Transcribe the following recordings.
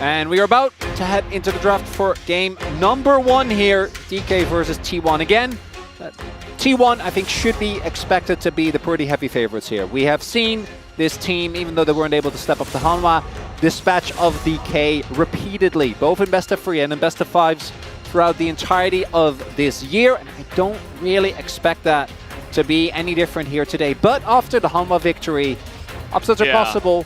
And we are about to head into the draft for game number 1 here. DK versus T1 again. T1, I think, should be expected to be the pretty heavy favorites here. We have seen this team, even though they weren't able to step up to Hanwha, dispatch of DK repeatedly, both in best of 3 and in best of 5s throughout the entirety of this year. And I don't really expect that to be any different here today. But after the Hanwha victory, upsets are possible,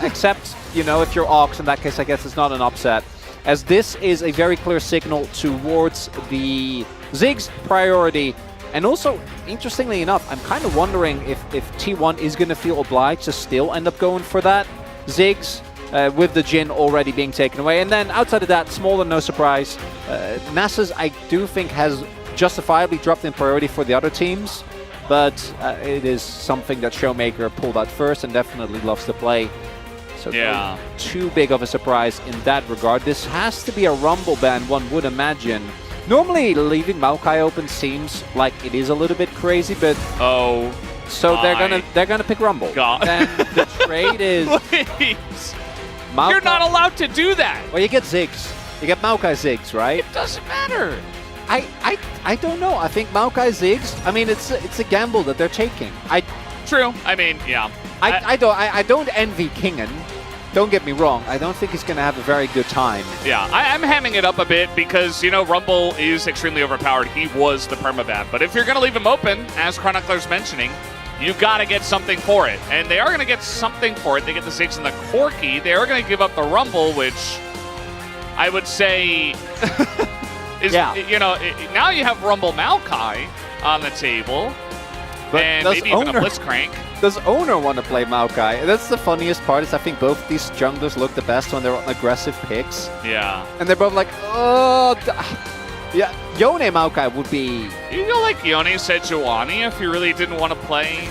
except, you know, if you're Ox. In that case, I guess it's not an upset, as this is a very clear signal towards the Ziggs priority. And also, interestingly enough, I'm kind of wondering if T1 is going to feel obliged to still end up going for that Ziggs, with the Jhin already being taken away. And then outside of that, small and no surprise, Nasus, I do think, has justifiably dropped in priority for the other teams. But it is something that Showmaker pulled out first and definitely loves to play. So not too big of a surprise in that regard. This has to be a Rumble ban, one would imagine. Normally, leaving Maokai open seems like it is a little bit crazy, but so they're gonna pick Rumble. God. And the trade is Please. Maokai. You're not allowed to do that. Well, you get Ziggs. You get Maokai Ziggs, right? It doesn't matter. I don't know. I think Maokai Ziggs, I mean, it's a gamble that they're taking. True. I mean, yeah. I don't envy Kingen. Don't get me wrong. I don't think he's going to have a very good time. Yeah, I'm hamming it up a bit because, you know, Rumble is extremely overpowered. He was the permaban. But if you're going to leave him open, as Chronicler's mentioning, you got to get something for it. And they are going to get something for it. They get the Ziggs and the Corki. They are going to give up the Rumble, which I would say... you know, now you have Rumble Maokai on the table, but and maybe even a Blitzcrank. Does Oner want to play Maokai? That's the funniest part, is I think both these junglers look the best when they're on aggressive picks. Yeah. And they're both like, oh, yeah, Yone Maokai would be... You go like Yone Sejuani if you really didn't want to play...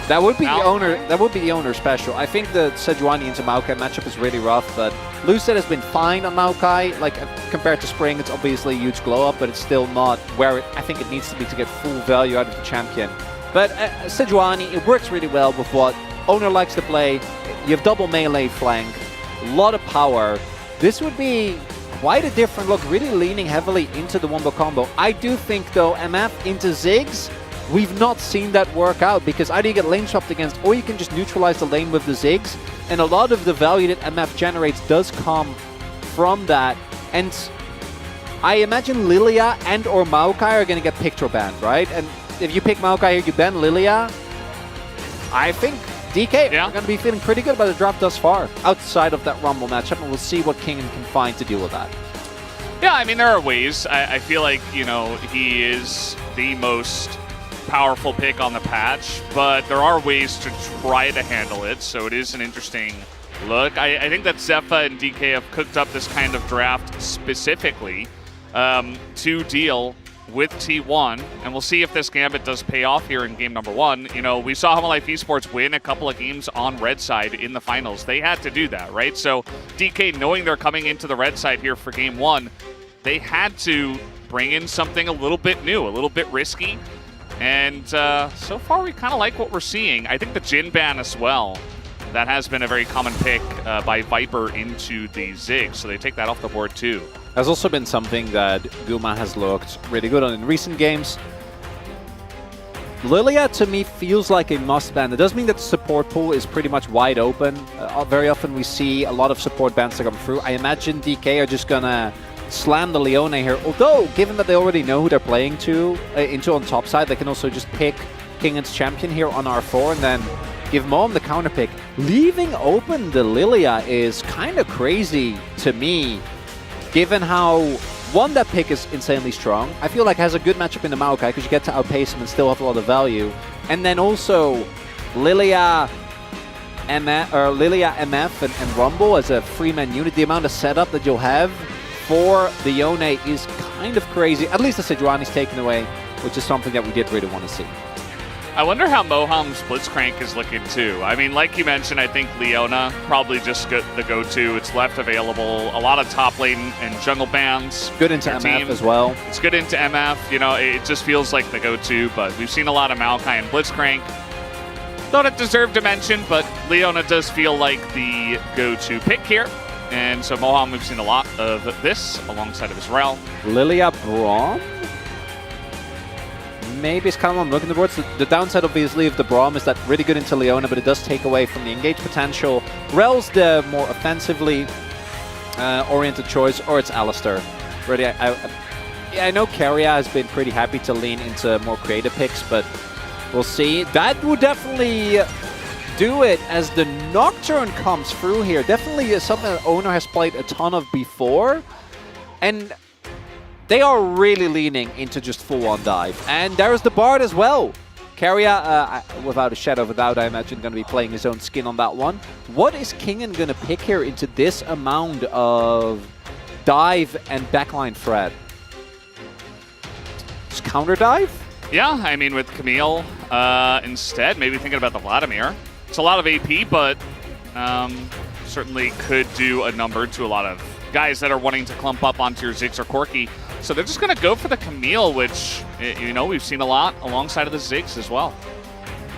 That would be the Oner. That would be the Oner special. I think the Sejuani into Maokai matchup is really rough, but Lucid has been fine on Maokai. Like, compared to Spring, it's obviously a huge glow up, but it's still not where I think it needs to be to get full value out of the champion. But Sejuani, it works really well with what Oner likes to play. You have double melee flank, a lot of power. This would be quite a different look, really leaning heavily into the wombo combo. I do think, though, MF into Ziggs, we've not seen that work out, because either you get lane swapped against, or you can just neutralize the lane with the Ziggs. And a lot of the value that MF generates does come from that. And I imagine Lilia and or Maokai are going to get picked or banned, right? And if you pick Maokai here, you ban Lilia. I think DK are going to be feeling pretty good about the draft thus far, outside of that Rumble matchup, and we'll see what Kingen can find to deal with that. Yeah, I mean, there are ways. I feel like, you know, he is the most powerful pick on the patch, but there are ways to try to handle it, so it is an interesting look. I think that Zephyr and DK have cooked up this kind of draft specifically to deal with T1, and we'll see if this gambit does pay off here in game number 1. You know, we saw Life Esports win a couple of games on red side in the finals. They had to do that, right? So DK, knowing they're coming into the red side here for game 1, they had to bring in something a little bit new, a little bit risky. And so far, we kind of like what we're seeing. I think the Jhin ban as well, that has been a very common pick by Viper into the Ziggs, so they take that off the board too. Has also been something that Guma has looked really good on in recent games. Lilia, to me, feels like a must ban. It does mean that the support pool is pretty much wide open. Very often we see a lot of support bans that come through. I imagine DK are just going to slam the Leone here. Although, given that they already know who they're playing into on top side, they can also just pick Kingen's champion here on R4 and then give Mom the counter pick. Leaving open the Lilia is kind of crazy to me, given how, one, that pick is insanely strong. I feel like it has a good matchup in the Maokai because you get to outpace him and still have a lot of value. And then also Lilia MF and Rumble as a three-man unit. The amount of setup that you'll have for the Yone is kind of crazy. At least the Sejuani's taken away, which is something that we did really want to see. I wonder how Moham's Blitzcrank is looking too. I mean, like you mentioned, I think Leona probably just the go-to. It's left available. A lot of top lane and jungle bans. Good into MF as well. It's good into MF. You know, it just feels like the go-to, but we've seen a lot of Maokai and Blitzcrank. Thought it deserved a mention, but Leona does feel like the go-to pick here. And so Moham, we've seen a lot of this alongside of Israel. Lilia Braum? Maybe it's kind of what I'm looking towards. The downside, obviously, of the Braum is that really good into Leona, but it does take away from the engage potential. Rel's the more offensively oriented choice, or it's Alistair. Really, I know Keria has been pretty happy to lean into more creative picks, but we'll see. That would definitely do it as the Nocturne comes through here. Definitely something that Oner has played a ton of before. And they are really leaning into just full-on dive. And there's the Bard as well. Keria, without a shadow of a doubt, I imagine, going to be playing his own skin on that one. What is Kingen going to pick here into this amount of dive and backline threat? Just counter dive? Yeah, I mean, with Camille instead, maybe thinking about the Vladimir. It's a lot of AP, but certainly could do a number to a lot of guys that are wanting to clump up onto your Ziggs or Corki. So they're just going to go for the Camille, which, you know, we've seen a lot alongside of the Ziggs as well.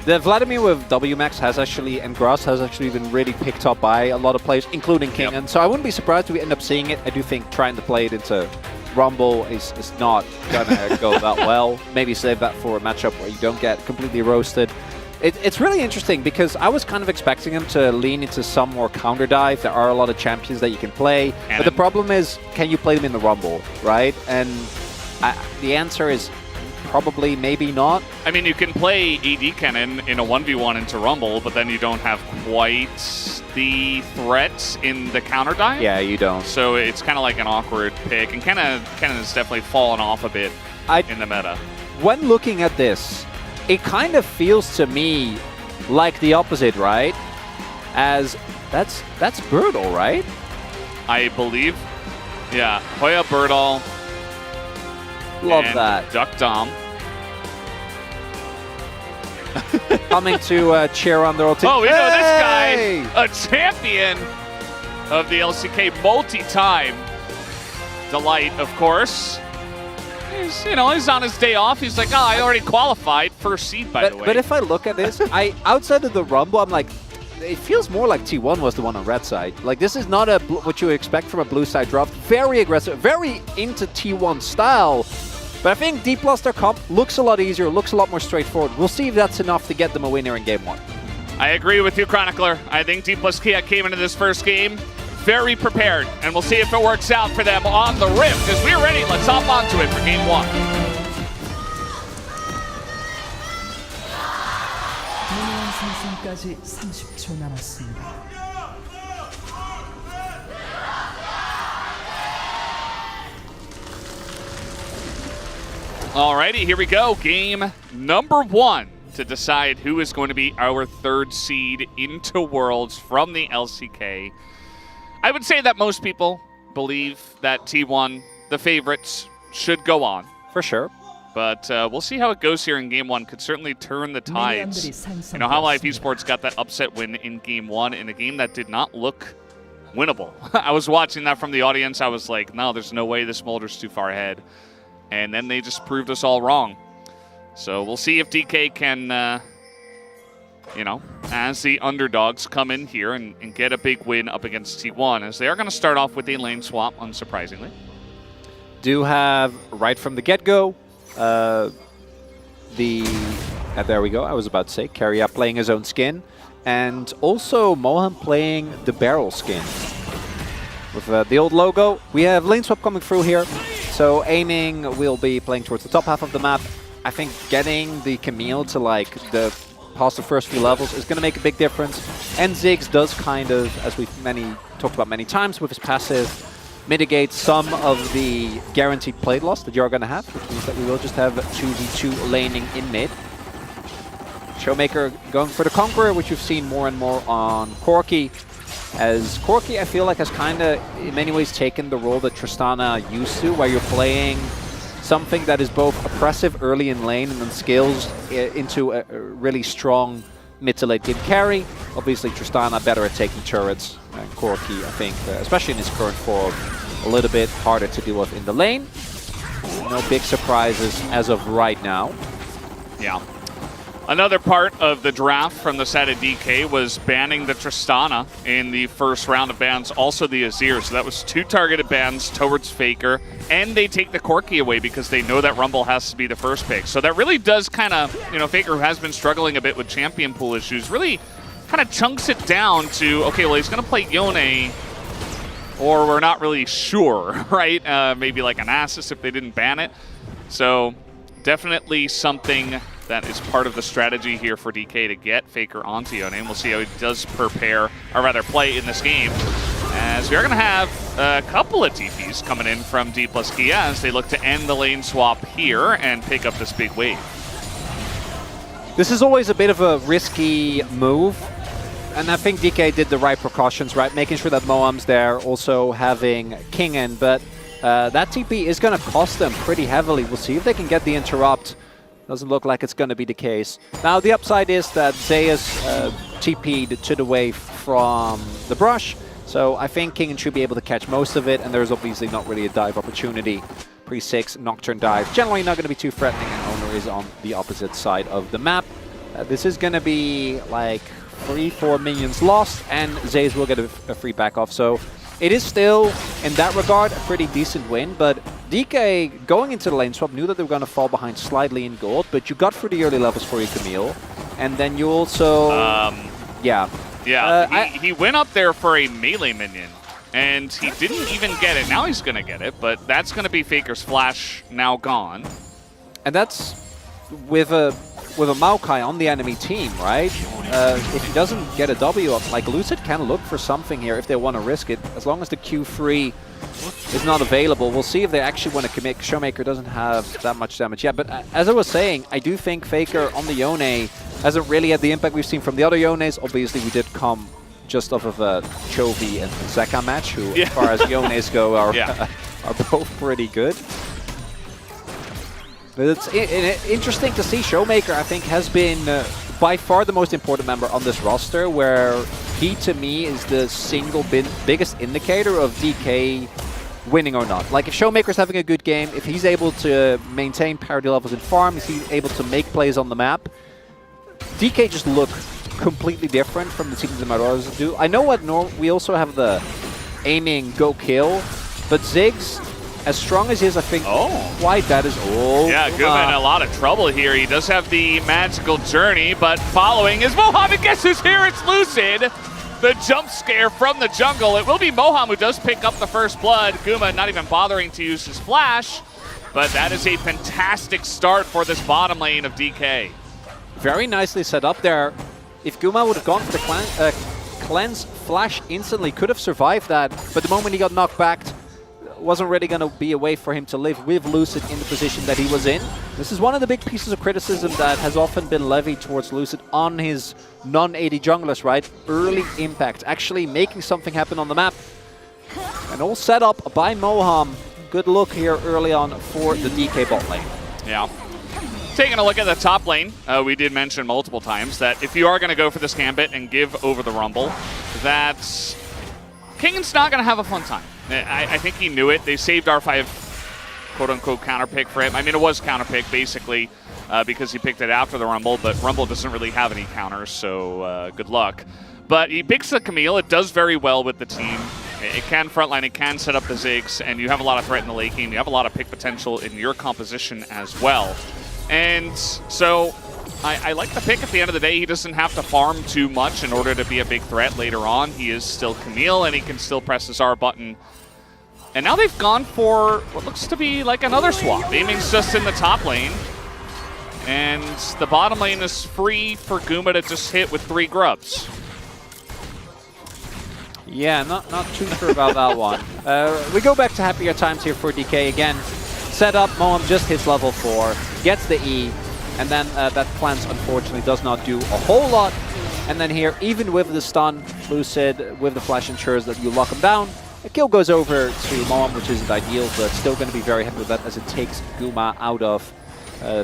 The Vladimir with WMAX has actually, and Grass has actually been really picked up by a lot of players, including Kingen. Yep. So I wouldn't be surprised if we end up seeing it. I do think trying to play it into Rumble is not going to go that well. Maybe save that for a matchup where you don't get completely roasted. It's really interesting because I was kind of expecting him to lean into some more counter dive. There are a lot of champions that you can play, but the problem is, can you play them in the Rumble, right? And the answer is probably maybe not. I mean, you can play AD Cannon in a 1v1 into Rumble, but then you don't have quite the threat in the counter dive. Yeah, you don't. So it's kind of like an awkward pick, and Cannon has definitely fallen off a bit in the meta. When looking at this, it kind of feels to me like the opposite, right? As that's Birdal, right? I believe. Yeah, Hoya Birdal. Love that. Duck Dom. Coming to cheer on their old team. Oh, we know this guy, a champion of the LCK multi-time. Delight, of course. He's on his day off. He's like, oh, I already qualified. First seed, by the way. But if I look at this, outside of the Rumble, I'm like, it feels more like T1 was the one on red side. Like, this is not what you would expect from a blue side draft. Very aggressive, very into T1 style. But I think D+ their comp looks a lot easier, looks a lot more straightforward. We'll see if that's enough to get them a winner in Game 1. I agree with you, Chronicler. I think D+ Kia came into this first game very prepared, and we'll see if it works out for them on the Rift. As we're ready, let's hop onto it for Game 1. Alrighty, here we go. Game number 1 to decide who is going to be our 3rd seed into Worlds from the LCK. I would say that most people believe that T1, the favorites, should go on. For sure. But we'll see how it goes here in Game 1. Could certainly turn the tides. You know, Hololive Esports got that upset win in Game 1 in a game that did not look winnable. I was watching that from the audience. I was like, no, there's no way this Smolder's too far ahead. And then they just proved us all wrong. So we'll see if DK can... as the underdogs come in here and get a big win up against T1, as they are going to start off with a lane swap, unsurprisingly. Do have, right from the get-go, there we go, I was about to say, Keria playing his own skin, and also Moham playing the barrel skin. With the old logo, we have lane swap coming through here, so aiming will be playing towards the top half of the map. I think getting the Camille to past the first few levels is going to make a big difference. And Ziggs does kind of, as we've talked about many times with his passive, mitigate some of the guaranteed plate loss that you're going to have, which means that we will just have 2v2 laning in mid. Showmaker going for the Conqueror, which you've seen more and more on Corki. As Corki, I feel like, has kind of, in many ways, taken the role that Tristana used to, where you're playing something that is both oppressive early in lane and then scales into a really strong mid to late game carry. Obviously, Tristana better at taking turrets, and Corki, I think, especially in his current form, a little bit harder to deal with in the lane. No big surprises as of right now. Yeah. Another part of the draft from the side of DK was banning the Tristana in the first round of bans, also the Azir. So that was 2 targeted bans towards Faker, and they take the Corki away because they know that Rumble has to be the first pick. So that really does kind of, you know, Faker, who has been struggling a bit with champion pool issues, really kind of chunks it down to, okay, well, he's going to play Yone, or we're not really sure, right? Maybe like an Nasus if they didn't ban it. So definitely something that is part of the strategy here for DK to get Faker onto Yone. And we'll see how he does prepare, or rather play in this game, as we are going to have a couple of TPs coming in from D plus Keria as they look to end the lane swap here and pick up this big wave. This is always a bit of a risky move, and I think DK did the right precautions, right? Making sure that Moam's there, also having King in, but that TP is going to cost them pretty heavily. We'll see if they can get the interrupt. Doesn't look like it's going to be the case. Now, the upside is that Zeus TP'd to the wave from the brush, so I think King should be able to catch most of it, and there's obviously not really a dive opportunity. Pre-6, Nocturne dive. Generally not going to be too threatening, and Oner is on the opposite side of the map. This is going to be like 3-4 minions lost, and Zeus will get a free back off, so it is still, in that regard, a pretty decent win, but DK, going into the lane swap, knew that they were going to fall behind slightly in gold, but you got through the early levels for your Camille, and then you also... yeah. Yeah, he went up there for a melee minion, and he didn't even get it. Now he's going to get it, but that's going to be Faker's flash now gone. And that's with a Maokai on the enemy team, right? If he doesn't get a W up, like Lucid can look for something here if they want to risk it, as long as the Q3 is not available. We'll see if they actually want to commit. Showmaker doesn't have that much damage yet, but as I was saying, I do think Faker on the Yone hasn't really had the impact we've seen from the other Yones. Obviously, we did come just off of a Chovy and Zeka match, who, as far as Yones go, are both pretty good. But it's interesting to see. Showmaker, I think, has been by far the most important member on this roster, where he, to me, is the single biggest indicator of DK winning or not. Like, if Showmaker's having a good game, if he's able to maintain parity levels in farm, if he's able to make plays on the map, DK just look completely different from the teams that Maroras do. I know what we also have the aiming go kill, but Ziggs, as strong as he is, I think quite that is all. Yeah, Guma in a lot of trouble here. He does have the magical journey, but following is Moham, and guess who's here? It's Lucid. The jump scare from the jungle. It will be Moham who does pick up the first blood. Guma not even bothering to use his flash, but that is a fantastic start for this bottom lane of DK. Very nicely set up there. If Guma would have gone for the cleanse flash instantly, could have survived that, but the moment he got knocked back, wasn't really going to be a way for him to live with Lucid in the position that he was in. This is one of the big pieces of criticism that has often been levied towards Lucid on his non-AD junglers, right? Early impact, actually making something happen on the map. And all set up by Moham. Good look here early on for the DK bot lane. Yeah. Taking a look at the top lane, we did mention multiple times that if you are going to go for this gambit and give over the Rumble, that Kingen's not going to have a fun time. I think he knew it. They saved R5 quote-unquote counterpick for him. I mean, it was counterpick basically because he picked it after the Rumble, but Rumble doesn't really have any counters, so good luck. But he picks the Camille. It does very well with the team. It can frontline, it can set up the Ziggs, and you have a lot of threat in the late game. You have a lot of pick potential in your composition as well. And so I like the pick at the end of the day. He doesn't have to farm too much in order to be a big threat later on. He is still Camille, and he can still press his R button. And now they've gone for what looks to be like another swap. Aiming's just in the top lane. And the bottom lane is free for Guma to just hit with 3 grubs. Yeah, not too sure about that one. We go back to happier times here for DK again. Set up, Moham just hits level 4, gets the E, and then that cleanse unfortunately does not do a whole lot. And then here, even with the stun, Lucid with the flash ensures that you lock him down. A kill goes over to Moham, which isn't ideal, but still going to be very happy with that as it takes Guma out of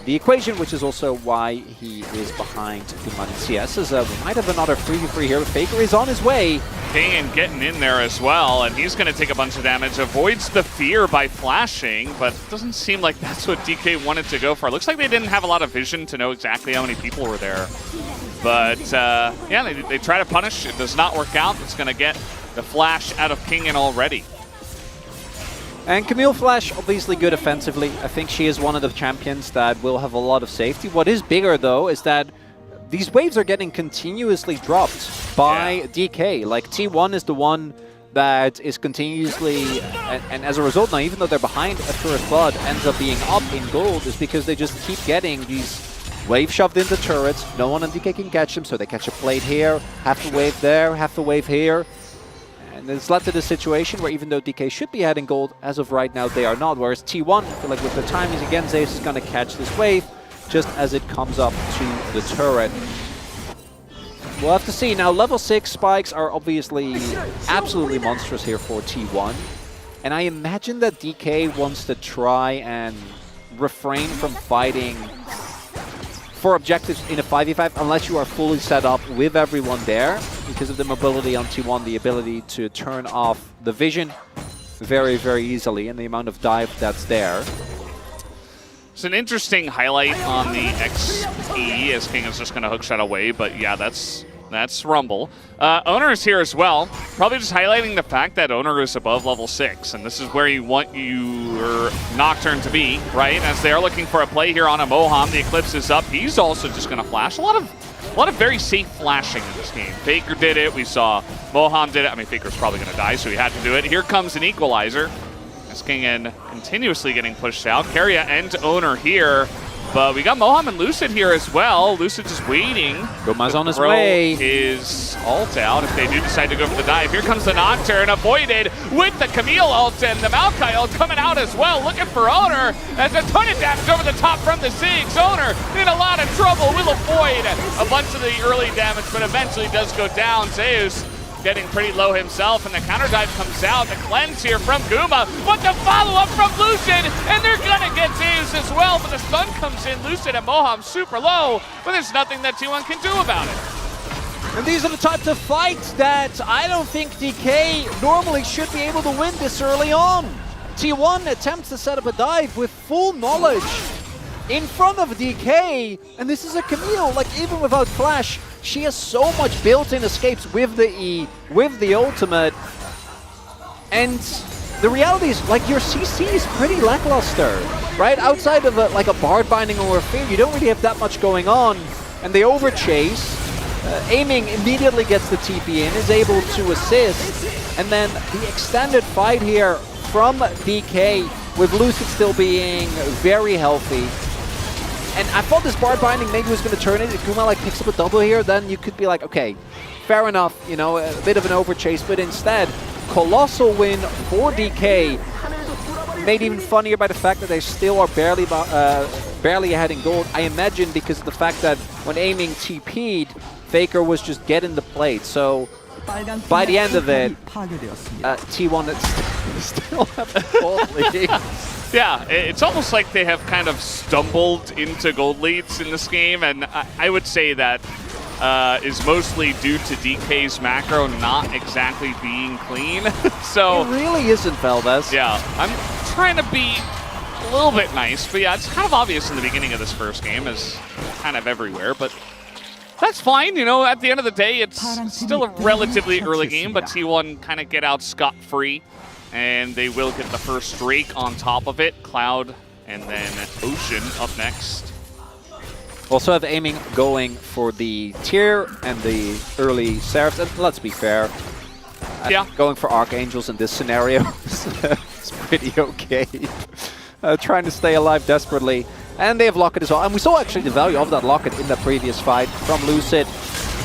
the equation, which is also why he is behind Guma in CS. As we might have another 3v3 here. Faker is on his way. King and getting in there as well, and he's going to take a bunch of damage. Avoids the fear by flashing, but it doesn't seem like that's what DK wanted to go for. Looks like they didn't have a lot of vision to know exactly how many people were there. But yeah, they try to punish. It does not work out. It's going to get the flash out of King already. And Camille Flash, obviously good offensively. I think she is one of the champions that will have a lot of safety. What is bigger, though, is that these waves are getting continuously dropped by DK. Like, T1 is the one that is continuously, and as a result now, even though they're behind at first blood, ends up being up in gold, is because they just keep getting these waves shoved into turrets. No one on DK can catch them, so they catch a plate here, half the wave there, half the wave here. And it's led to the situation where even though DK should be heading gold, as of right now they are not. Whereas T1, I feel like with the timings again, Zeus is going to catch this wave just as it comes up to the turret. We'll have to see. Now, level 6 spikes are obviously absolutely monstrous here for T1. And I imagine that DK wants to try and refrain from fighting for objectives in a 5v5 unless you are fully set up with everyone there, because of the mobility on T1, the ability to turn off the vision very, very easily, and the amount of dive that's there. It's an interesting highlight on the XE, as King is just going to hookshot away, but yeah, that's Rumble. Oner is here as well, probably just highlighting the fact that Oner is above level 6, and this is where you want your Nocturne to be, right? As they are looking for a play here on a Moham, the Eclipse is up. He's also just going to flash. A lot of very safe flashing in this game. Faker did it. We saw Moham did it. I mean, Faker's probably going to die, so he had to do it. Here comes an equalizer. As King continuously getting pushed out. Keria and Oner here. But we got Moham and Lucid here as well. Lucid just waiting. Guma's on his way. His ult out if they do decide to go for the dive. Here comes the Nocturne, avoided with the Camille ult, and the Maokai ult coming out as well, looking for Oner. There's a ton of damage over the top from the Ziggs. Oner in a lot of trouble, will avoid a bunch of the early damage, but eventually does go down. Zeus getting pretty low himself, and the counter dive comes out. The cleanse here from Guma, but the follow-up from Lucid, and they're gonna get Zeus as well, but the stun comes in. Lucid and Moham super low, but there's nothing that T1 can do about it. And these are the types of fights that I don't think DK normally should be able to win this early on. T1 attempts to set up a dive with full knowledge in front of DK, and this is a Camille, like even without flash, she has so much built-in escapes with the E, with the ultimate. And the reality is, like, your CC is pretty lackluster, right? Outside of like a Bard Binding or a Fear, you don't really have that much going on. And they overchase. Aiming immediately gets the TP in, is able to assist. And then the extended fight here from DK, with Lucid still being very healthy. And I thought this Bard Binding maybe was going to turn it. If Guma like picks up a double here, then you could be like, okay, fair enough, you know, a bit of an overchase. But instead, colossal win for DK. Made even funnier by the fact that they still are barely ahead in gold. I imagine because of the fact that when aiming TP'd, Faker was just getting the plate. So by the end of it, T1 still have the gold lead. Yeah, it's almost like they have kind of stumbled into gold leads in this game, and I would say that is mostly due to DK's macro not exactly being clean. So it really isn't, Valdez. Yeah, I'm trying to be a little bit nice, but yeah, it's kind of obvious in the beginning of this first game, as kind of everywhere, but that's fine. You know, at the end of the day, it's still a relatively early game, but T1 kind of get out scot-free. And they will get the first Drake on top of it. Cloud and then Ocean up next. Also have aiming going for the tier and the early Seraphs. And let's be fair, yeah, going for Archangels in this scenario is pretty okay. Trying to stay alive desperately. And they have Locket as well. And we saw actually the value of that Locket in the previous fight from Lucid.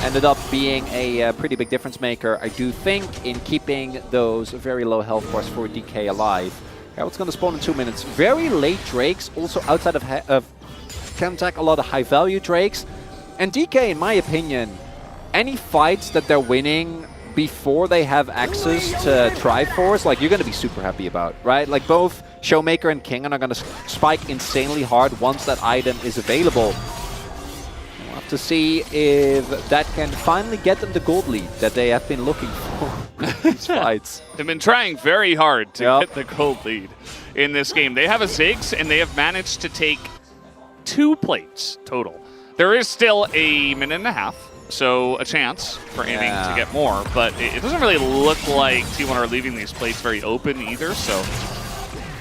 Ended up being a pretty big difference maker, I do think, in keeping those very low health bars for DK alive. Yeah, what's going to spawn in 2 minutes? Very late Drakes, also outside of Chemtech, a lot of high value Drakes. And DK, in my opinion, any fights that they're winning before they have access to Triforce, like, you're going to be super happy about, right? Like, both Showmaker and King are going to spike insanely hard once that item is available. We'll have to see if that can finally get them the gold lead that they have been looking for in these fights. They've been trying very hard to get the gold lead in this game. They have a Ziggs, and they have managed to take 2 plates total. There is still a minute and a half, so a chance for aiming to get more, but it doesn't really look like T1 are leaving these plates very open either, so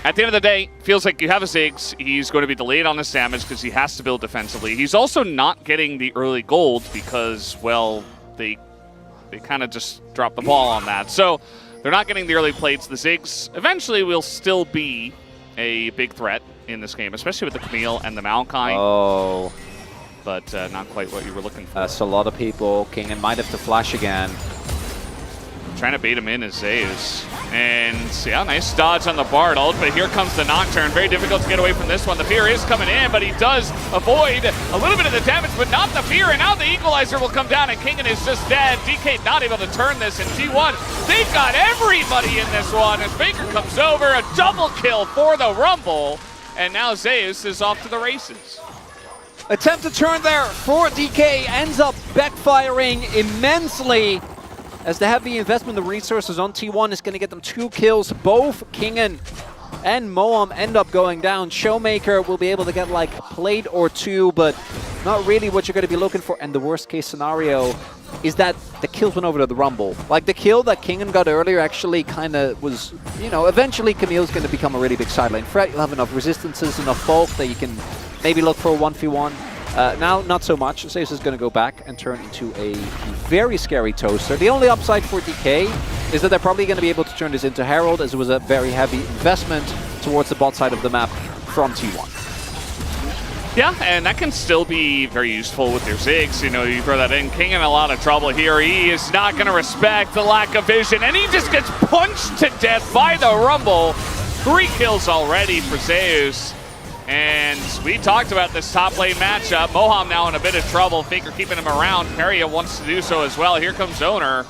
at the end of the day, feels like you have a Ziggs. He's going to be delayed on this damage because he has to build defensively. He's also not getting the early gold because, well, they kind of just dropped the ball on that. So they're not getting the early plates. The Ziggs eventually will still be a big threat in this game, especially with the Camille and the Maokai. Oh. But not quite what you were looking for. That's a lot of people. Kingen might have to flash again. Trying to bait him in is Zeus. And yeah, nice dodge on the Bard ult, but here comes the Nocturne. Very difficult to get away from this one. The Fear is coming in, but he does avoid a little bit of the damage, but not the Fear. And now the Equalizer will come down, and Kingen is just dead. DK not able to turn this, and T1, they've got everybody in this one. As Faker comes over, a double kill for the Rumble. And now Zeus is off to the races. Attempt to turn there for DK ends up backfiring immensely, as the heavy investment of resources on T1 is going to get them 2 kills. Both Kingen and Moam end up going down. Showmaker will be able to get like a plate or 2, but not really what you're going to be looking for. And the worst case scenario is that the kills went over to the Rumble. Like the kill that Kingen got earlier actually kind of was, you know, eventually Camille's going to become a really big sideline threat. You'll have enough resistances, enough bulk that you can maybe look for a 1v1. Now, not so much. Zeus is going to go back and turn into a very scary toaster. The only upside for DK is that they're probably going to be able to turn this into Herald, as it was a very heavy investment towards the bot side of the map from T1. Yeah, and that can still be very useful with your Ziggs. You know, you throw that in. King in a lot of trouble here. He is not going to respect the lack of vision, and he just gets punched to death by the Rumble. 3 kills already for Zeus. And we talked about this top lane matchup. Moham now in a bit of trouble. Faker keeping him around. Keria wants to do so as well. Here comes Oner.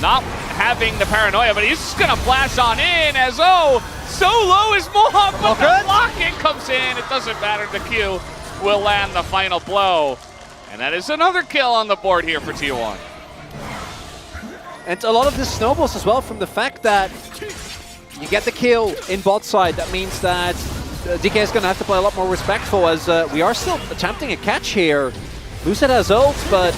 Not having the paranoia, but he's just going to flash on in as, so low is Moham, but the blocking comes in. It doesn't matter. The Q will land the final blow. And that is another kill on the board here for T1. And a lot of this snowballs as well from the fact that you get the kill in bot side. That means that DK is going to have to play a lot more respectful, as we are still attempting a catch here. Lucid has ult, but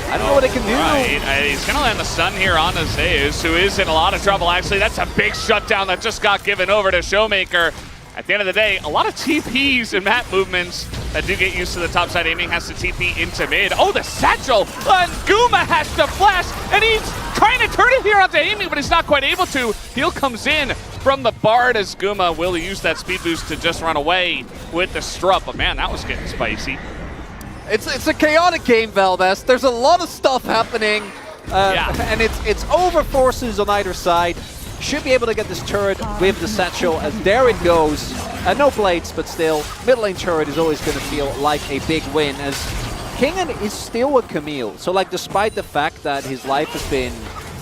I don't know what they can do. Right. He's going to land the stun here on Zeus, who is in a lot of trouble, actually. That's a big shutdown that just got given over to Showmaker. At the end of the day, a lot of TPs and map movements that do get used to the topside aiming. Has to TP into mid. Oh, the satchel! And Guma has to flash, and he's trying to turn it here onto aiming, but he's not quite able to. Heal comes in from the Bard, as Guma will use that speed boost to just run away with the Strup. But man, that was getting spicy. It's a chaotic game, Valdez. There's a lot of stuff happening, and it's over forces on either side. Should be able to get this turret with the satchel, as there it goes. No plates, but still, mid lane turret is always going to feel like a big win, as Kingen is still with Camille. So like, despite the fact that his life has been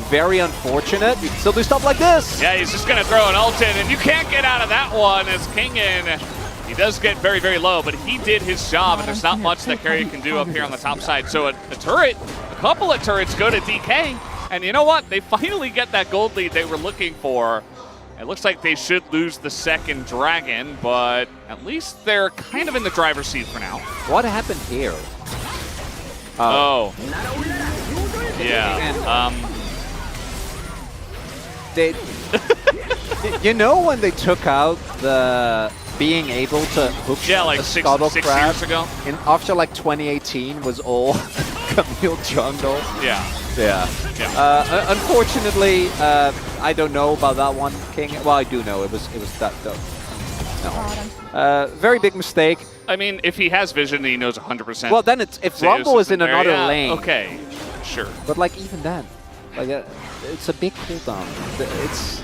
very unfortunate, he can still do stuff like this. Yeah, he's just going to throw an ult in, and you can't get out of that one, as Kingen, he does get very, very low, but he did his job, and there's not much that Keria can do up here on the top side. So a turret, a couple of turrets go to DK. And you know what? They finally get that gold lead they were looking for. It looks like they should lose the second dragon, but at least they're kind of in the driver's seat for now. What happened here? Yeah. They, you know, when they took out the being able to hook like the six crab years ago? After like 2018 was all Camille jungle. Yeah. Unfortunately, I don't know about that one, King. Well, I do know it was that though. No. Very big mistake. I mean, if he has vision, he knows 100%. Well, then if Rumble is in another lane. Okay, sure. But like even then, like it's a big cooldown.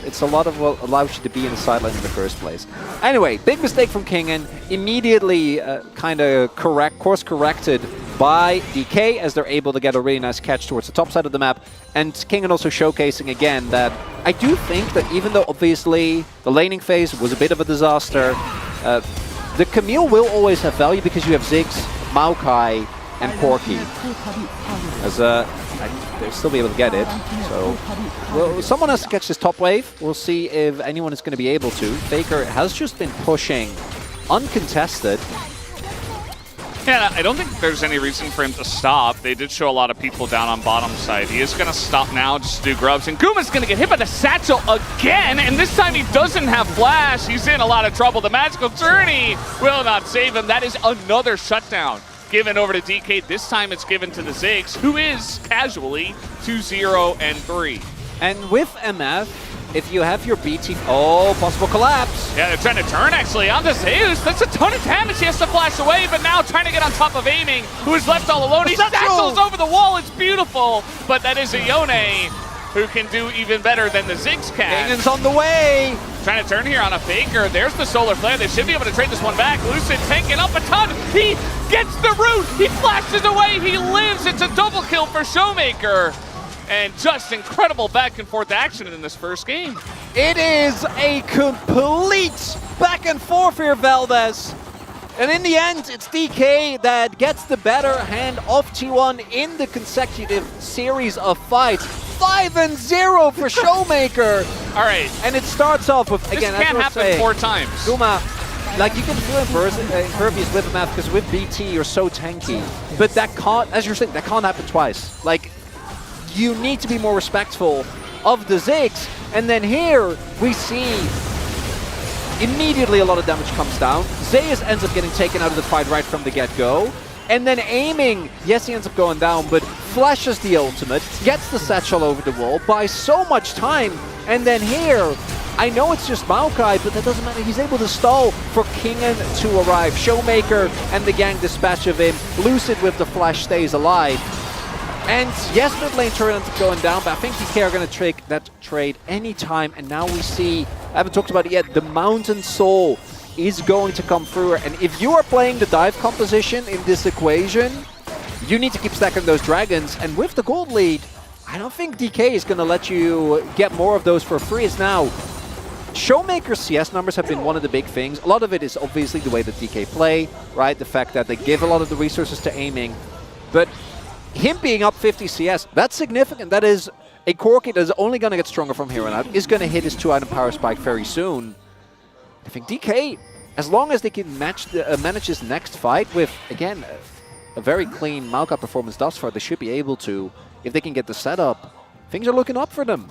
It's a lot of what allows you to be in the sideline in the first place. Anyway, big mistake from Kingen. Immediately kind of course corrected by DK, as they're able to get a really nice catch towards the top side of the map. And Kingen also showcasing again that I do think that even though obviously the laning phase was a bit of a disaster, the Camille will always have value because you have Ziggs, Maokai, and Corki. As they'll still be able to get it. So well, someone has to catch this top wave. We'll see if anyone is going to be able to. Faker has just been pushing uncontested. Yeah, I don't think there's any reason for him to stop. They did show a lot of people down on bottom side. He is going to stop now just to do grubs. And Guma's going to get hit by the satchel again. And this time he doesn't have flash. He's in a lot of trouble. The magical journey will not save him. That is another shutdown given over to DK. This time it's given to the Ziggs, who is casually 2-0-3. And with MF, if you have your BT... Oh, possible collapse. Yeah, they're trying to turn, actually, onto Zeus. That's a ton of damage. He has to flash away, but now trying to get on top of aiming, who is left all alone. He satchels over the wall. It's beautiful, but that is a Yone who can do even better than the Ziggs can. Dingen's on the way. Trying to turn here on a Faker. There's the Solar Flare. They should be able to trade this one back. Lucid tanking up a ton. He gets the root. He flashes away. He lives. It's a double kill for Showmaker. And just incredible back and forth action in this first game. It is a complete back and forth here, Valdez. And in the end, it's DK that gets the better hand of T1 in the consecutive series of fights. 5-0 for Showmaker. All right. And it starts off with, again, this can't happen 4 times. Guma, like you can feel impervious with MF because with BT you're so tanky. But that can't, as you're saying, that can't happen twice. Like, you need to be more respectful of the Ziggs. And then here we see immediately a lot of damage comes down. Zeus ends up getting taken out of the fight right from the get-go. And then aiming, yes, he ends up going down, but flashes the ultimate, gets the satchel over the wall, buys so much time. And then here, I know it's just Maokai, but that doesn't matter. He's able to stall for Kingen to arrive. Showmaker and the gang dispatch of him. Lucid with the flash stays alive. And yes, mid lane turret ends up going down, but I think DK are going to take that trade anytime. And now we see, I haven't talked about it yet, the Mountain Soul is going to come through. And if you are playing the dive composition in this equation, you need to keep stacking those dragons. And with the gold lead, I don't think DK is going to let you get more of those for free. It's now, Showmaker's CS numbers have been one of the big things. A lot of it is obviously the way that DK play, right? The fact that they give a lot of the resources to aiming. But him being up 50 CS, that's significant. That is a Corki that is only going to get stronger from here on out. Is going to hit his 2-item power spike very soon. I think DK, as long as they can manage this next fight with, again, a very clean Maokai performance thus far, they should be able to, if they can get the setup, things are looking up for them.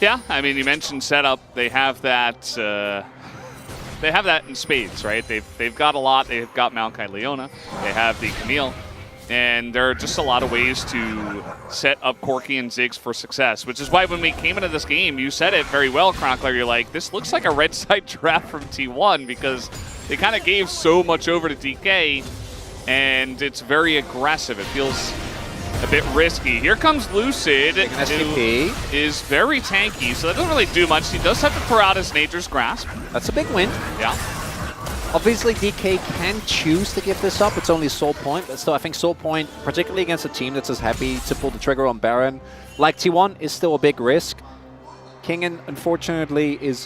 Yeah, I mean, you mentioned setup. They have that. They have that in spades, right? They've got a lot. They've got Maokai Leona. They have the Camille. And there are just a lot of ways to set up Corki and Ziggs for success, which is why when we came into this game, you said it very well, Chronicler. You're like, this looks like a red side draft from T1 because they kind of gave so much over to DK, and it's very aggressive. It feels a bit risky. Here comes Lucid, who is very tanky, so that doesn't really do much. He does have to throw out his Nature's Grasp. That's a big win. Yeah. Obviously, DK can choose to give this up. It's only Soul Point, but still, I think Soul Point, particularly against a team that's as happy to pull the trigger on Baron, like T1, is still a big risk. Kingen, unfortunately, is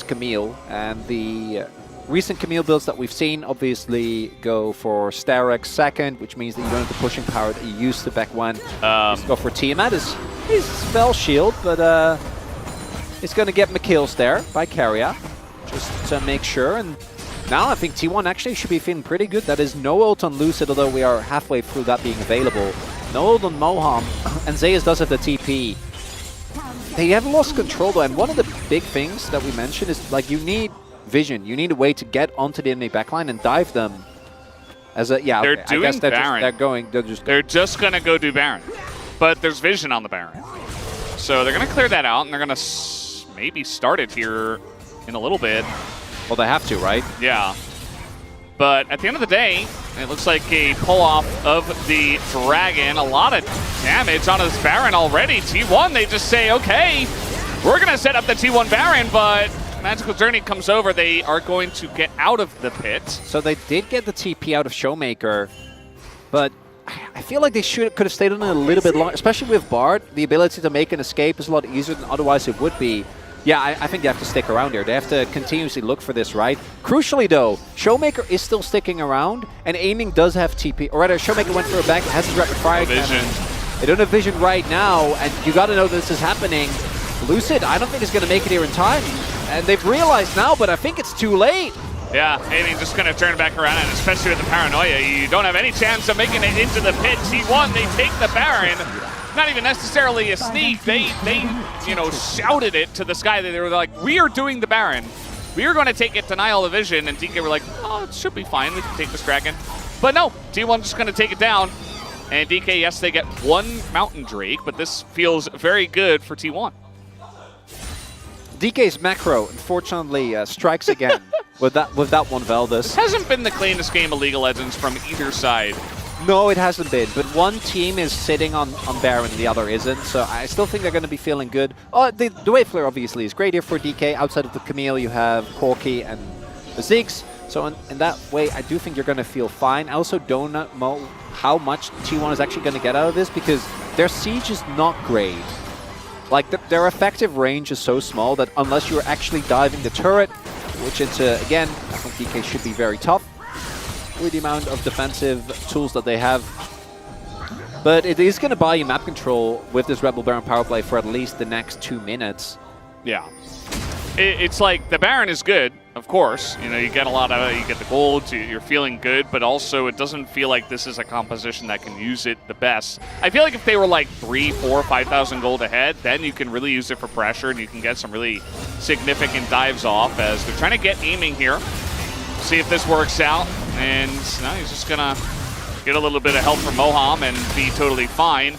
Camille, and the recent Camille builds that we've seen obviously go for Starek second, which means that you don't have the pushing power that you used to back when. Go for Tiamat. His spell shield, but it's going to get kills there by Keria, just to make sure. And now I think T1 actually should be feeling pretty good. That is no ult on Lucid, although we are halfway through that being available. No ult on Moham, and Zeus does have the TP. They have lost control though, and one of the big things that we mentioned is like you need vision. You need a way to get onto the enemy backline and dive them. As a they're doing I guess Baron. They're just gonna go do Baron, but there's vision on the Baron, so they're gonna clear that out, and they're gonna maybe start it here in a little bit. Well, they have to, right? Yeah. But at the end of the day, it looks like a pull-off of the Dragon. A lot of damage on this Baron already. T1, they just say, okay, we're going to set up the T1 Baron, but Magical Journey comes over. They are going to get out of the pit. So they did get the TP out of Showmaker, but I feel like they could have stayed on it a little bit longer, especially with Bard. The ability to make an escape is a lot easier than otherwise it would be. Yeah, I think they have to stick around here. They have to continuously look for this, right? Crucially, though, Showmaker is still sticking around, and Aiming does have TP. Or rather, Showmaker went for a back, has his rapid fire cannon. They don't have vision right now, and you got to know this is happening. Lucid, I don't think is going to make it here in time. And they've realized now, but I think it's too late. Yeah, Aiming just going to turn back around, and especially with the paranoia, you don't have any chance of making it into the pit. T1, they take the Baron. Not even necessarily a sneak. They you know, shouted it to the sky. They were like, we are doing the Baron. We are going to take it, deny all the vision. And DK were like, oh, it should be fine. We can take this Dragon. But no, T1 just going to take it down. And DK, yes, they get one Mountain Drake, but this feels very good for T1. DK's macro, unfortunately, strikes again with that one VODS. This hasn't been the cleanest game of League of Legends from either side. No, it hasn't been, but one team is sitting on Baron and the other isn't, so I still think they're going to be feeling good. Oh, the wave flare obviously is great here for DK. Outside of the Camille, you have Corki and the Ziggs, so in that way, I do think you're going to feel fine. I also don't know how much T1 is actually going to get out of this, because their siege is not great. Like, their effective range is so small that unless you're actually diving the turret, which it's, again, I think DK should be very tough with the amount of defensive tools that they have. But it is going to buy you map control with this Rebel Baron power play for at least the next 2 minutes. Yeah. It's like the Baron is good, of course. You know, you get a lot of it, you get the gold, you're feeling good, but also it doesn't feel like this is a composition that can use it the best. I feel like if they were like 3, 4, 5,000 gold ahead, then you can really use it for pressure and you can get some really significant dives off as they're trying to get Aiming here. See if this works out. And now he's just gonna get a little bit of help from Moham and be totally fine.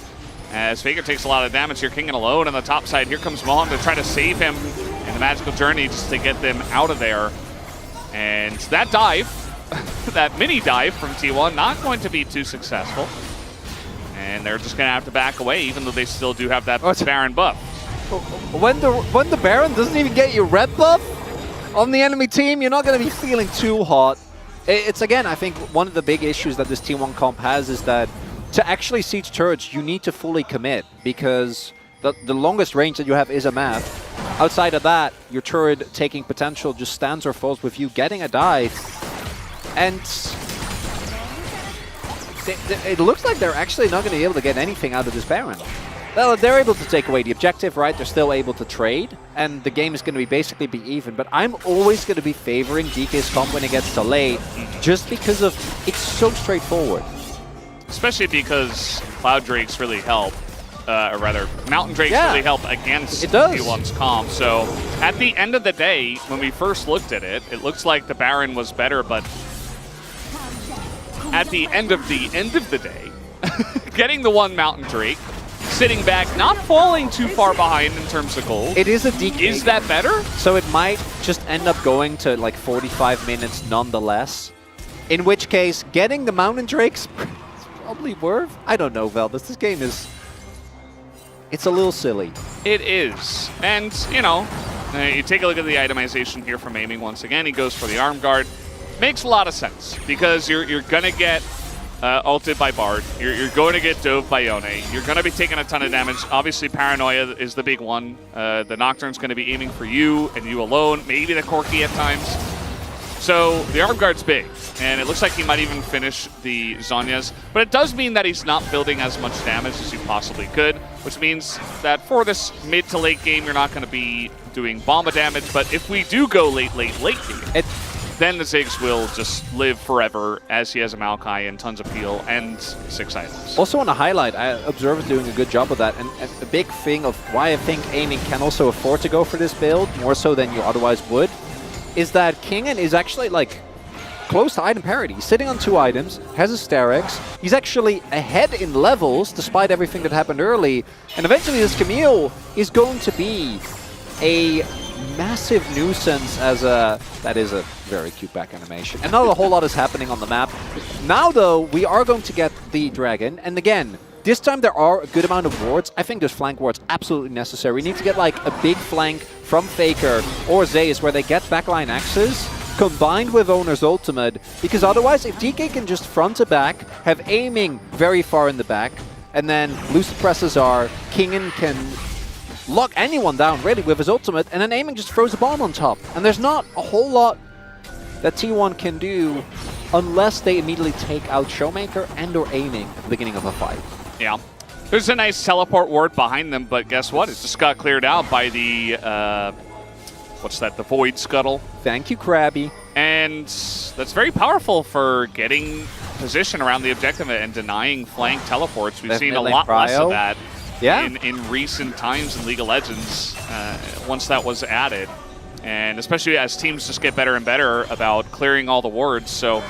As Faker takes a lot of damage here, King and alone on the top side. Here comes Moham to try to save him in the magical journey just to get them out of there. And that dive, that mini dive from T1, not going to be too successful. And they're just gonna have to back away, even though they still do have that Baron buff. When the Baron doesn't even get your red buff on the enemy team, you're not going to be feeling too hot. It's, again, I think one of the big issues that this T1 comp has is that to actually siege turrets, you need to fully commit, because the longest range that you have is a map. Outside of that, your turret taking potential just stands or falls with you getting a dive. And it looks like they're actually not going to be able to get anything out of this Baron. Well, they're able to take away the objective, right? They're still able to trade, and the game is going to be basically be even. But I'm always going to be favoring DK's comp when it gets to late, just because of it's so straightforward. Especially because Cloud Drakes really help, or rather, Mountain Drakes really help against T1's comp. So at the end of the day, when we first looked at it, it looks like the Baron was better, but at the end of the day, getting the one Mountain Drake, sitting back, not falling too far behind in terms of gold. It is a DK. Is that better? So it might just end up going to like 45 minutes nonetheless. In which case, getting the Mountain Drakes is probably worth. I don't know, VODS. This game is... it's a little silly. It is. And, you know, you take a look at the itemization here from Aiming once again. He goes for the arm guard. Makes a lot of sense, because you're going to get ulted by Bard. You're going to get dove by Oner. You're going to be taking a ton of damage. Obviously, Paranoia is the big one. The Nocturne's going to be aiming for you and you alone. Maybe the Corki at times. So the arm guard's big, and it looks like he might even finish the Zhonya's. But it does mean that he's not building as much damage as you possibly could, which means that for this mid to late game, you're not going to be doing bomba damage. But if we do go late game, then the Ziggs will just live forever, as he has a Maokai and tons of peel and 6 items. Also want to highlight, I observed doing a good job of that, and a big thing of why I think Aiming can also afford to go for this build, more so than you otherwise would, is that Kingen is actually like close to item parity. He's sitting on 2 items, has a Sterex, he's actually ahead in levels despite everything that happened early, and eventually this Camille is going to be a massive nuisance as a... that is a very cute back animation. And not a whole lot is happening on the map. Now, though, we are going to get the Dragon. And again, this time there are a good amount of wards. I think there's flank wards absolutely necessary. We need to get like a big flank from Faker or Zeus where they get backline access combined with Oner's ultimate. Because otherwise, if DK can just front to back, have Aiming very far in the back, and then Lucid presses are, Kingen can lock anyone down, really, with his ultimate, and then Aiming just throws a bomb on top. And there's not a whole lot that T1 can do unless they immediately take out Showmaker and or Aiming at the beginning of a fight. Yeah. There's a nice teleport ward behind them, but guess what? It just got cleared out by the, what's that, the Void Scuttle. Thank you, Krabby. And that's very powerful for getting position around the objective and denying flank teleports. We've seen a lot less of that in recent times in League of Legends once that was added. And especially as teams just get better and better about clearing all the wards. So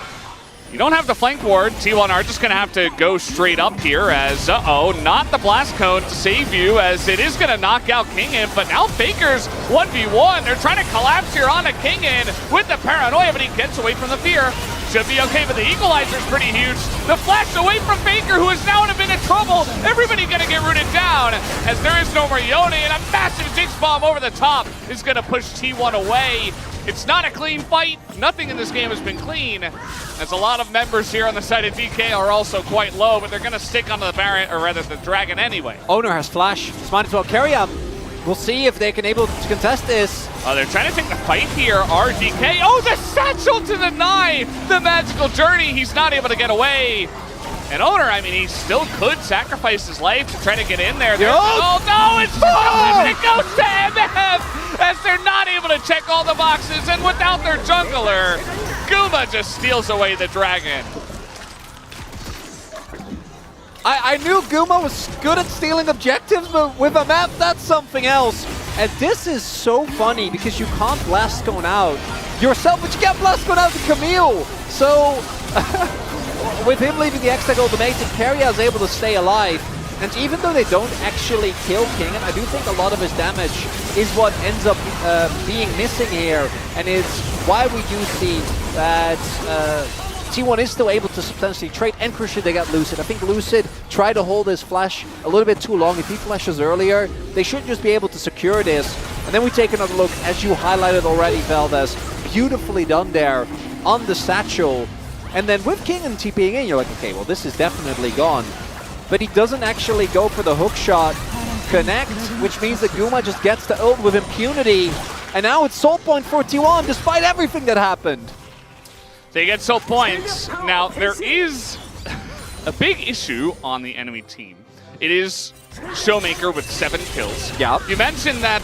you don't have the flank ward. T1 are just going to have to go straight up here as, not the blast cone to save you, as it is going to knock out Kingin. But now Faker's 1v1. They're trying to collapse here on a Kingin with the paranoia, but he gets away from the fear. Should be okay, but the equalizer's pretty huge. The flash away from Faker, who is now in a bit of trouble. Everybody going to get rooted down as there is no more Yone, and a massive Jinx bomb over the top is going to push T1 away. It's not a clean fight. Nothing in this game has been clean, as a lot of members here on the side of DK are also quite low, but they're going to stick onto the Baron, or rather the Dragon anyway. Oner has flash. He's might as well Keria. We'll see if they can able to contest this. Oh, they're trying to take the fight here. RDK. Oh, the satchel to deny the magical journey. He's not able to get away. And Oner, I mean, he still could sacrifice his life to try to get in there. Oh, no, it's just it goes to MF as they're not able to check all the boxes. And without their jungler, Guma just steals away the dragon. I knew Guma was good at stealing objectives, but with a map, that's something else. And this is so funny because you can't blast going out yourself, but you can't blast going out to Camille. So with him leaving the X-Tech ultimatum, Keria is able to stay alive. And even though they don't actually kill King, and I do think a lot of his damage is what ends up being missing here, and it's why we do see that T1 is still able to substantially trade, and crucially they got Lucid. I think Lucid tried to hold his flash a little bit too long. If he flashes earlier, they should just be able to secure this. And then we take another look, as you highlighted already, Valdez. Beautifully done there on the satchel. And then with King and TPing in, you're like, okay, well, this is definitely gone. But he doesn't actually go for the hook shot connect, which means that Guma just gets the ult with impunity. And now it's soul point for T1, despite everything that happened. They get soul points. Now, there is a big issue on the enemy team. It is Showmaker with 7 kills. Yeah. You mentioned that,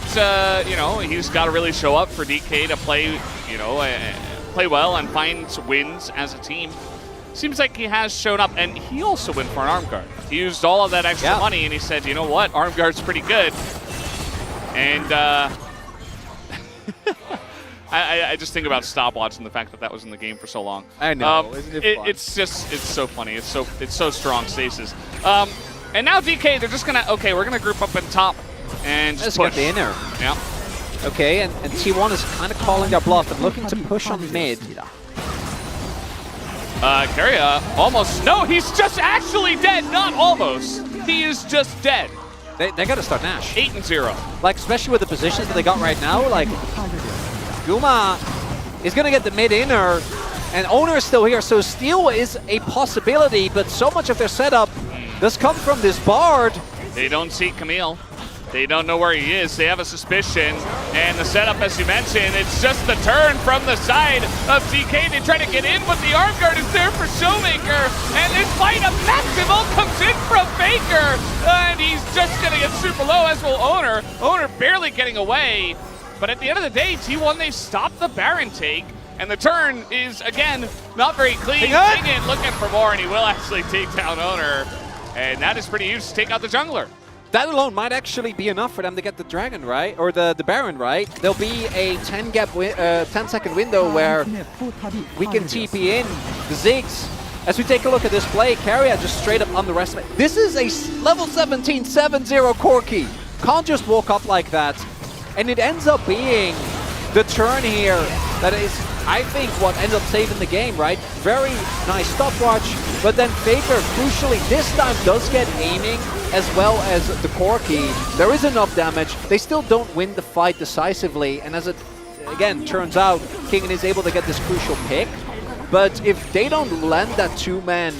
he's got to really show up for DK to play, play well and find wins as a team. Seems like he has shown up, and he also went for an arm guard. He used all of that extra money, and he said, you know what, arm guard's pretty good. And I just think about stopwatch and the fact that that was in the game for so long. I know. It's so funny. It's so strong, stasis. And now DK, they're just gonna we're gonna group up in top and just push. Get the inner. Yeah. Okay, and T1 is kind of calling their bluff and looking to push on mid. Keria almost. No, he's just actually dead. Not almost. He is just dead. They gotta start Nash. 8-0. Like, especially with the positions that they got right now, like Guma is gonna get the mid inner, and Oner is still here, so steal is a possibility, but so much of their setup does come from this Bard. They don't see Camille. They don't know where he is. They have a suspicion. And the setup, as you mentioned, it's just the turn from the side of DK. They try to get in, but the arm guard is there for Showmaker. And this fight, a massive ult comes in from Faker. And he's just going to get super low, as will Oner. Oner barely getting away. But at the end of the day, T1, they stop the Baron take. And the turn is, again, not very clean. Kingin looking for more, and he will actually take down Oner. And that is pretty huge to take out the jungler. That alone might actually be enough for them to get the Dragon, right? Or the Baron, right? There'll be a 10-second window where we can TP in the Ziggs. As we take a look at this play, Keria just straight up underestimated. This is a level 17 7-0 Corki. Can't just walk up like that. And it ends up being the turn here that is, I think, what ends up saving the game, right? Very nice stopwatch, but then Faker, crucially, this time does get aiming as well as the Corki. There is enough damage. They still don't win the fight decisively, and as it, again, turns out, Kingin is able to get this crucial pick. But if they don't land that 2-man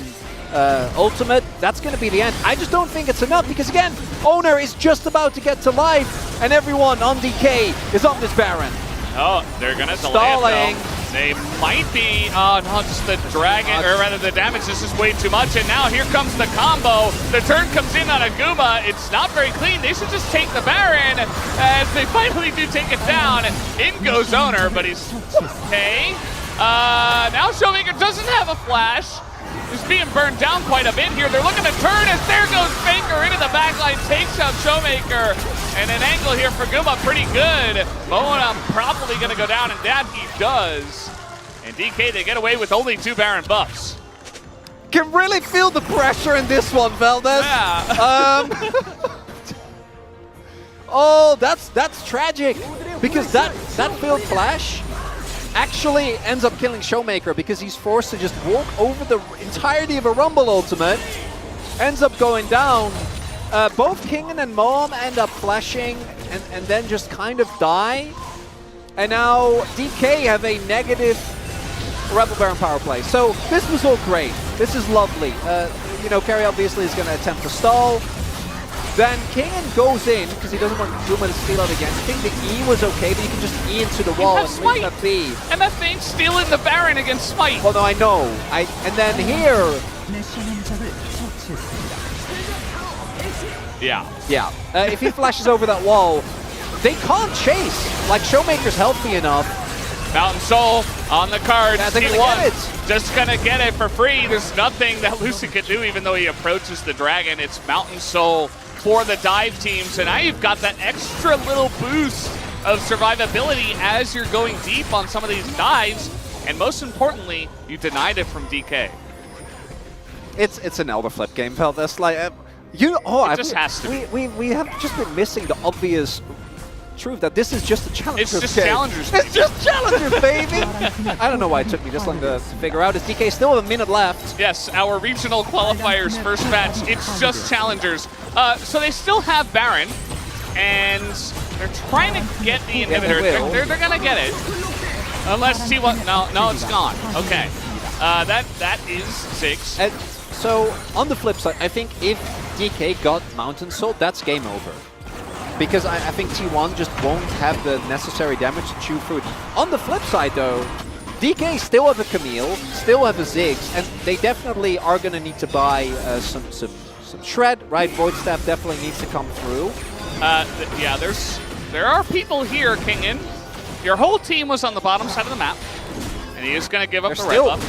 ultimate, that's going to be the end. I just don't think it's enough because, again, Oner is just about to get to life, and everyone on DK is on this Baron. Oh, they're going to stalling. They might be, oh no, just the dragon, or rather the damage is just way too much, and now here comes the combo. The turn comes in on a Guma. It's not very clean. They should just take the Baron as they finally do take it down. In goes Oner, but he's okay. Now Showmaker doesn't have a flash. He's being burned down quite a bit here. They're looking to turn as there goes Faker into the backline, takes out Showmaker. And an angle here for Guma, pretty good. Moana probably gonna go down, and that he does. And DK, they get away with only 2 Baron buffs. Can really feel the pressure in this one, Valdez. Yeah. Oh, that's tragic. Because that failed flash actually ends up killing Showmaker because he's forced to just walk over the entirety of a Rumble ultimate. Ends up going down. Both Kingen and Moam end up flashing and then just kind of die. And now DK have a negative Rebel Baron power play. So this was all great. This is lovely. You know, Keria obviously is going to attempt to stall. Then Kingen goes in because he doesn't want Guma to steal out again. I think the E was okay, but you can just E into the wall and leave that B. And that thing's stealing the Baron against Smite. Well, no, I know. And then here... Yeah. If he flashes over that wall, they can't chase. Like, Showmaker's healthy enough. Mountain Soul on the cards. Yeah, they're gonna get it. Just gonna get it for free. There's nothing that Lucy can do, even though he approaches the dragon. It's Mountain Soul for the dive team. So now you've got that extra little boost of survivability as you're going deep on some of these dives. And most importantly, you denied it from DK. It's an elder flip game, Fel. That's like... it just has to be. We have just been missing the obvious truth that this is just a Challengers It's just game. Challengers. It's just Challengers, baby! I don't know why it took me this long to figure out. Is DK still have a minute left? Yes, our regional qualifiers first match. It's just Challengers. So they still have Baron, and they're trying to get the inhibitor. They're going to get it. Unless T1... No, it's gone. Okay. That is 6. And so, on the flip side, I think if DK got Mountain Soul, that's game over. Because I think T1 just won't have the necessary damage to chew through it. On the flip side, though, DK still have a Camille, still have a Ziggs, and they definitely are going to need to buy some Shred, right? Void Staff definitely needs to come through. Yeah, there are people here, Kingen. Your whole team was on the bottom side of the map, and he is going to give up the red buff.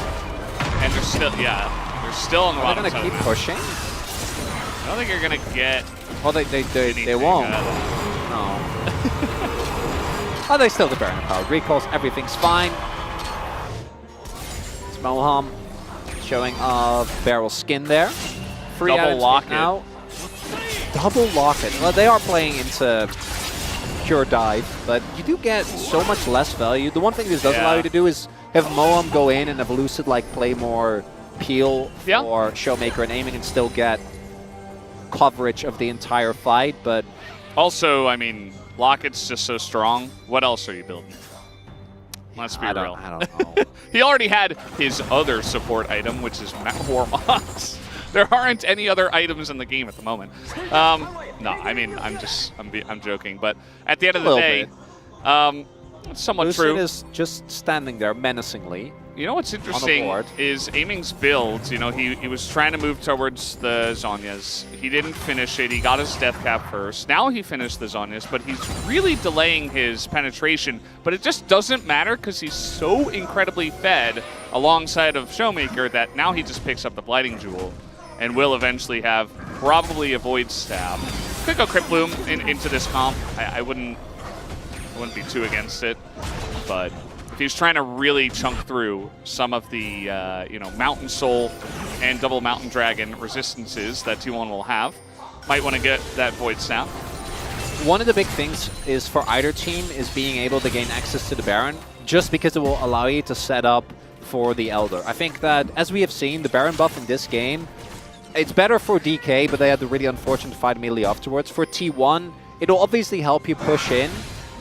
And they're still, they're still on the bottom side. They're going to keep pushing? I don't think you're going to get... Well, they won't. No. Oh, they still have the Baron power. Recalls, everything's fine. It's Moham showing barrel skin there. Free double lock now. Double lock it. Well, they are playing into pure dive, but you do get so much less value. The one thing this does allow you to do is have Moham go in and have Lucid like play more peel or Showmaker and aiming and still get coverage of the entire fight. But also, I mean, Locket's just so strong. What else are you building? Let's be real. I don't know. He already had his other support item, which is Warmox. There aren't any other items in the game at the moment. No, I mean, I'm joking. But at the end of the day, it's somewhat Lucid true. is just standing there menacingly. You know what's interesting is Aiming's build. You know, he was trying to move towards the Zhonya's. He didn't finish it. He got his death cap first. Now he finished the Zhonya's, but he's really delaying his penetration. But it just doesn't matter because he's so incredibly fed alongside of Showmaker that now he just picks up the Blighting Jewel and will eventually have probably a Void Stab. Could go Crypt Bloom into this comp. I wouldn't be too against it, but if he's trying to really chunk through some of the Mountain Soul and double Mountain Dragon resistances that T1 will have, might want to get that Void Snap. One of the big things is for either team is being able to gain access to the Baron, just because it will allow you to set up for the Elder. I think that, as we have seen, the Baron buff in this game, it's better for DK, but they had the really unfortunate fight immediately afterwards. For T1, it'll obviously help you push in,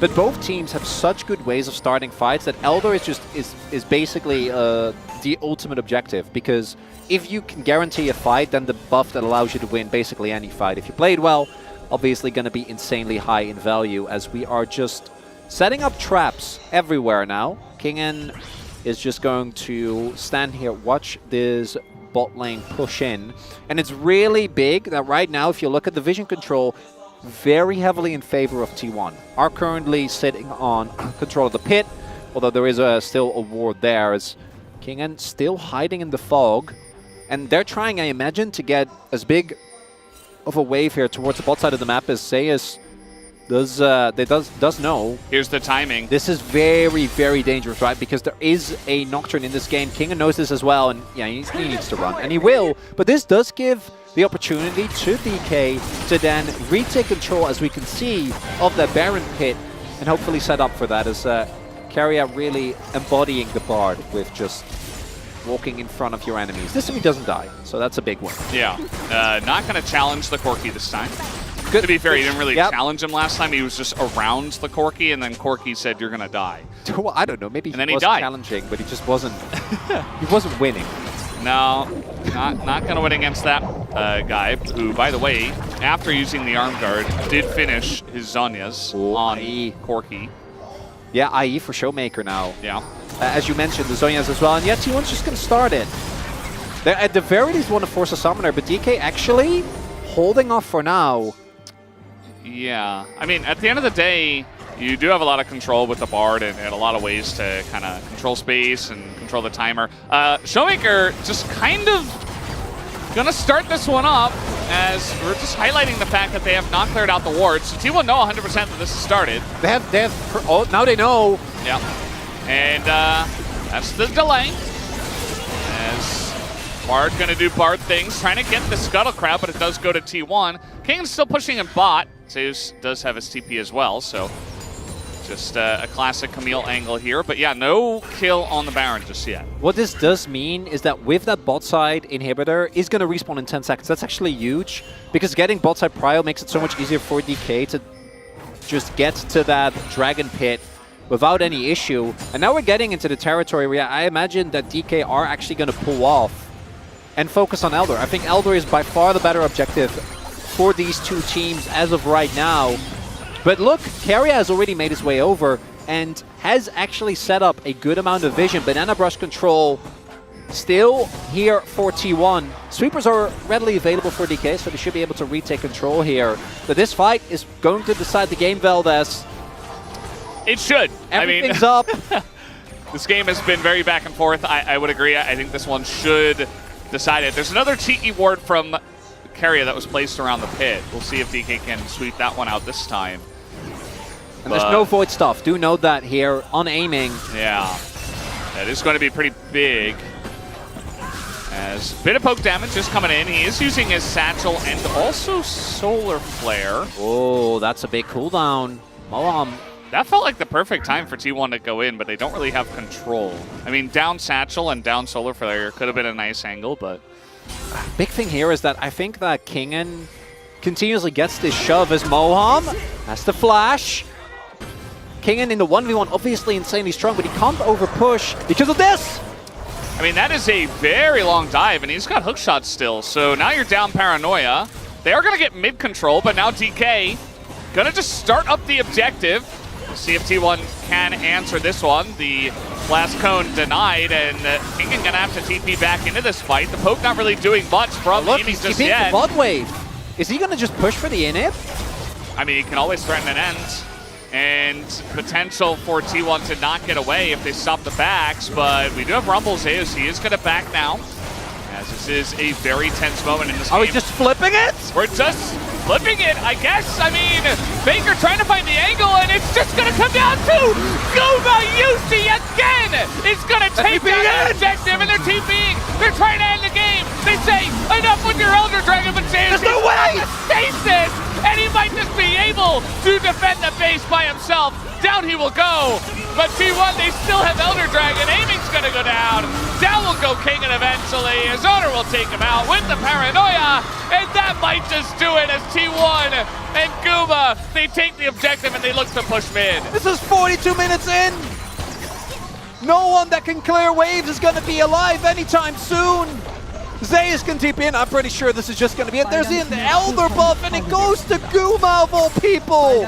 But both teams have such good ways of starting fights that Elder is basically the ultimate objective, because if you can guarantee a fight, then the buff that allows you to win basically any fight. If you play it well, obviously going to be insanely high in value, as we are just setting up traps everywhere now. Kingen is just going to stand here, watch this bot lane push in. And it's really big that right now, if you look at the vision control, very heavily in favor of T1. Are currently sitting on control of the pit, although there is still a ward there, as Kingen still hiding in the fog. And they're trying, I imagine, to get as big of a wave here towards the bot side of the map as Zeus does know. Here's the timing. This is very, very dangerous, right? Because there is a Nocturne in this game. Kingen knows this as well, and yeah, he needs to run, and he will. But this does give the opportunity to DK to then retake control, as we can see, of the Baron pit, and hopefully set up for that, as Keria really embodying the Bard with just walking in front of your enemies. This time he doesn't die, so that's a big one. Yeah, not going to challenge the Corki this time. Good. To be fair, he didn't really challenge him last time. He was just around the Corki, and then Corki said, "You're going to die." Well, I don't know. Maybe he was challenging, but he just wasn't. He wasn't winning. No, not going to win against that guy, who, by the way, after using the arm guard, did finish his Zhonya's on Corki. Yeah, IE for Showmaker now. Yeah. As you mentioned, the Zhonya's as well, and yet T1's just going to start it. They at the very least want to force a summoner, but DK actually holding off for now. Yeah, I mean, at the end of the day, you do have a lot of control with the Bard and a lot of ways to kind of control space and control the timer. Showmaker just kind of going to start this one up, as we're just highlighting the fact that they have not cleared out the wards. So T1 know 100% that this has started. They have oh, now they know. Yeah. And that's the delay. As Bard going to do Bard things, trying to get the Scuttle Crowd, but it does go to T1. King's still pushing in bot. Zeus does have his TP as well, so just a classic Camille angle here. But yeah, no kill on the Baron just yet. What this does mean is that with that bot side inhibitor is going to respawn in 10 seconds. That's actually huge, because getting bot side prio makes it so much easier for DK to just get to that Dragon Pit without any issue. And now we're getting into the territory where I imagine that DK are actually going to pull off and focus on Elder. I think Elder is by far the better objective for these two teams as of right now. But look, Keria has already made his way over and has actually set up a good amount of vision. Banana Brush control still here for T1. Sweepers are readily available for DK, so they should be able to retake control here. But this fight is going to decide the game, VODS. It should. Everything's up. This game has been very back and forth. I would agree. I think this one should decide it. There's another TE ward from Keria that was placed around the pit. We'll see if DK can sweep that one out this time. And there's no void stuff. Do note that here on aiming. Yeah. That is going to be pretty big. As a bit of poke damage is coming in. He is using his satchel and also Solar Flare. Oh, that's a big cooldown. That felt like the perfect time for T1 to go in, but they don't really have control. I mean, down satchel and down Solar Flare could have been a nice angle, but... Big thing here is that I think that Kingen continuously gets this shove as Moham has the flash. Kingen in the 1v1, obviously insanely strong, but he can't overpush because of this. I mean, that is a very long dive, and he's got hook shots still. So now you're down Paranoia. They are going to get mid control, but now DK going to just start up the objective. We'll see if T1 can answer this one. The last cone denied, and Kingen going to have to TP back into this fight. The poke not really doing much from Amy just yet. The bot wave. Is he going to just push for the inhib? I mean, he can always threaten an end. And potential for T1 to not get away if they stop the backs, but we do have Rumble Zeus. He is going to back now, as this is a very tense moment in this game. Are we just flipping it? We're just flipping it, I guess. I mean, Faker trying to find the angle, and it's just going to come down to Gumayusi again! It's going to take down the objective, and they're TPing. They're trying to end the game. They say, enough with your Elder Dragon, but Zeus there's no way! Stasis! And he might just be able to defend the base by himself. Down he will go. But T1, they still have Elder Dragon. Aiming's going to go down. Down will go Kingen eventually, as Oner will take him out with the Paranoia. And that might just do it, as T1 and Gu Guma. They take the objective and they look to push mid. This is 42 minutes in. No one that can clear waves is going to be alive anytime soon. Zeus can TP in. I'm pretty sure this is just going to be it. There's an Elder buff, and it goes to Guma of all people.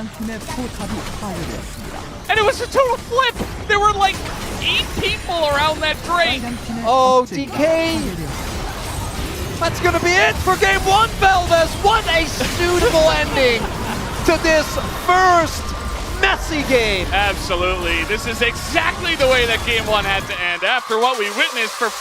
And it was a total flip. There were like 8 people around that Drake. Oh, DK. That's going to be it for Game 1, Velves. What a suitable ending to this first messy game. Absolutely. This is exactly the way that Game 1 had to end after what we witnessed for